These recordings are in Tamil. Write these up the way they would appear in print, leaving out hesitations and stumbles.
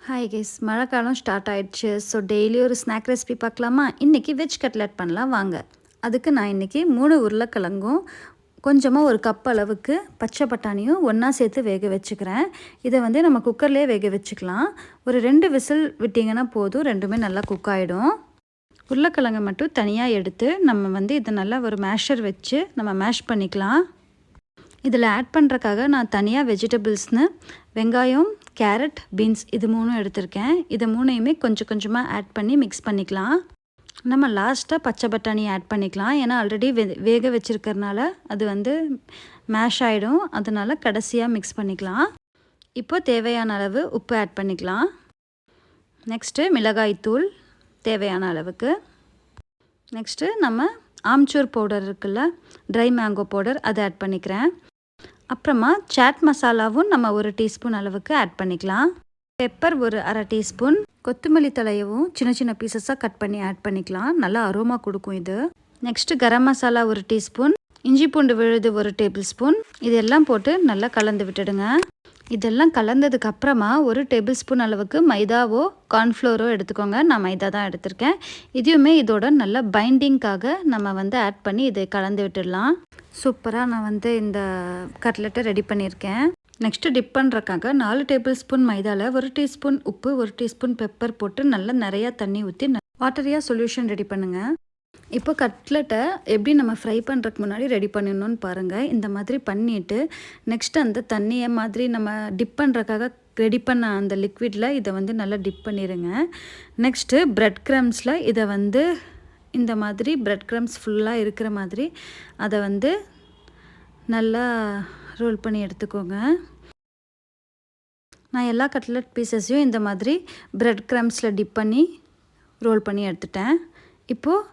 ஹாய் கைஸ், மழைக்காலம் ஸ்டார்ட் ஆயிடுச்சு. ஸோ டெய்லி ஒரு ஸ்நாக் ரெசிபி பார்க்கலாமா? இன்றைக்கி வெஜ் கட்லெட் பண்ணலாம் வாங்க. அதுக்கு நான் இன்றைக்கி 3 உருளைக்கிழங்கும் கொஞ்சமாக ஒரு கப் அளவுக்கு பச்சை பட்டாணியும் ஒன்றா சேர்த்து வேக வச்சுக்கிறேன். இதை வந்து நம்ம குக்கர்லேயே வேக வச்சுக்கலாம். ஒரு 2 விசில் விட்டிங்கன்னா போதும், ரெண்டுமே நல்லா குக் ஆகிடும். உருளைக்கிழங்கை மட்டும் தனியாக எடுத்து நம்ம வந்து இதை நல்லா ஒரு மேஷர் வச்சு நம்ம மேஷ் பண்ணிக்கலாம். இதில் ஆட் பண்ணுறக்காக நான் தனியாக வெஜிடபிள்ஸ்னு வெங்காயம், கேரட், பீன்ஸ் இது 3 எடுத்திருக்கேன். இதை 3யுமே கொஞ்சம் கொஞ்சமாக ஆட் பண்ணி மிக்ஸ் பண்ணிக்கலாம். நம்ம லாஸ்ட்டாக பச்சை பட்டாணி ஆட் பண்ணிக்கலாம். ஏன்னா ஆல்ரெடி வேக வச்சுருக்கறனால அது வந்து மேஷ் ஆகிடும். அதனால் கடைசியாக மிக்ஸ் பண்ணிக்கலாம். இப்போ தேவையான அளவு உப்பு ஆட் பண்ணிக்கலாம். நெக்ஸ்ட்டு மிளகாய்த்தூள் தேவையான அளவுக்கு. நெக்ஸ்ட்டு நம்ம ஆம்ச்சூர் பவுடர் இருக்குல்ல, ட்ரை மேங்கோ பவுடர், அதை ஆட் பண்ணிக்கிறேன். அப்புறமா சாட் மசாலாவும் நம்ம 1 டீஸ்பூன் அளவுக்கு ஆட் பண்ணிக்கலாம். பெப்பர் ஒரு 1/2 டீஸ்பூன், கொத்தமல்லி தலையவும் சின்ன சின்ன பீசஸாக கட் பண்ணி ஆட் பண்ணிக்கலாம். நல்லா அரோமா கொடுக்கும் இது. நெக்ஸ்ட்டு கரம் மசாலா 1 டீஸ்பூன், இஞ்சி பூண்டு விழுது 1 டேபிள் ஸ்பூன், இதெல்லாம் போட்டு நல்லா கலந்து விட்டுடுங்க. இதெல்லாம் கலந்ததுக்கு அப்புறமா 1 டேபிள் ஸ்பூன் அளவுக்கு மைதாவோ கார்ன்ஃப்ளோரோ எடுத்துக்கோங்க. நான் மைதா தான் எடுத்திருக்கேன். இதையுமே இதோட நல்ல பைண்டிங்காக நம்ம வந்து ஆட் பண்ணி இதை கலந்து விட்டுடலாம். சூப்பராக நான் வந்து இந்த கட்லெட்டை ரெடி பண்ணியிருக்கேன். நெக்ஸ்ட்டு டிப் பண்ணுறக்காக 4 டேபிள் ஸ்பூன் மைதாவில் 1 டீஸ்பூன் உப்பு, 1 டீஸ்பூன் பெப்பர் போட்டு நல்லா நிறையா தண்ணி ஊற்றி வாட்டரியாக சொல்யூஷன் ரெடி பண்ணுங்கள். இப்போ கட்லெட்டை எப்படி நம்ம ஃப்ரை பண்ணுறதுக்கு முன்னாடி ரெடி பண்ணிடணும்னு பாருங்கள். இந்த மாதிரி பண்ணிவிட்டு நெக்ஸ்ட்டு அந்த தண்ணியை மாதிரி நம்ம டிப் பண்ணுறக்காக ரெடி பண்ண அந்த லிக்விடில் இதை வந்து நல்லா டிப் பண்ணிடுங்க. நெக்ஸ்ட்டு ப்ரெட் க்ரம்ஸில் இதை வந்து இந்த மாதிரி ப்ரெட் க்ரம்ஸ் ஃபுல்லாக இருக்கிற மாதிரி அதை வந்து நல்லா ரோல் பண்ணி எடுத்துக்கோங்க. நான் எல்லா கட்லெட் பீசஸையும் இந்த மாதிரி ப்ரெட் க்ரம்ஸில் டிப் பண்ணி ரோல் பண்ணி எடுத்துட்டேன். இப்போது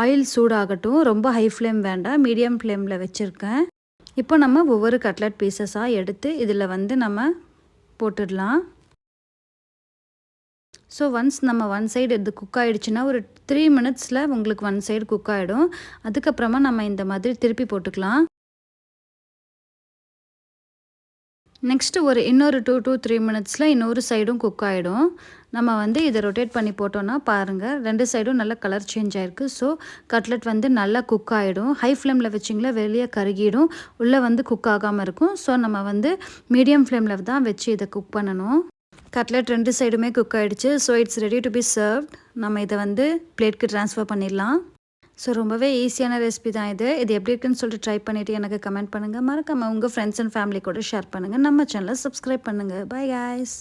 ஆயில் சூடாகட்டும். ரொம்ப ஹை ஃப்ளேம் வேண்டாம், மீடியம் ஃப்ளேமில் வச்சுருக்கேன். இப்போ நம்ம ஒவ்வொரு கட்லெட் பீசஸாக எடுத்து இதில் வந்து நம்ம போட்டுடலாம். ஸோ ஒன்ஸ் நம்ம 1 சைடு இது குக் ஆகிடுச்சுன்னா ஒரு 3 மினிட்ஸில் உங்களுக்கு 1 சைடு குக் ஆகிடும். அதுக்கப்புறமா நம்ம இந்த மாதிரி திருப்பி போட்டுக்கலாம். நெக்ஸ்ட்டு இன்னொரு 2 to 3 மினிட்ஸில் இன்னொரு சைடும் குக் ஆகிடும். நம்ம வந்து இதை ரொட்டேட் பண்ணி போட்டோன்னா பாருங்கள், 2 சைடும் நல்லா கலர் சேஞ்ச் ஆகிருக்கு. ஸோ கட்லெட் வந்து நல்லா குக் ஆகிடும். ஹை ஃப்ளேமில் வச்சிங்களா வெளியே கருகிடும், உள்ளே வந்து குக் ஆகாமல் இருக்கும். ஸோ நம்ம வந்து மீடியம் ஃப்ளேமில் தான் வச்சு இதை குக் பண்ணணும். கட்லெட் 2 சைடுமே குக் ஆகிடுச்சு. So it's ready to be served. நம்ம இதை வந்து பிளேட்க்கு ட்ரான்ஸ்ஃபர் பண்ணிடலாம். ஸோ ரொம்பவே ஈஸியான ரெசிபி தான் இது. இது எப்படி இருக்குன்னு சொல்லிட்டு ட்ரை பண்ணிவிட்டு எனக்கு கமெண்ட் பண்ணுங்கள். மறக்காமல் உங்கள் ஃப்ரெண்ட்ஸ் அண்ட் ஃபேமிலி கூட ஷேர் பண்ணுங்கள். நம்ம சேனலை சப்ஸ்கிரைப் பண்ணுங்கள். Bye guys.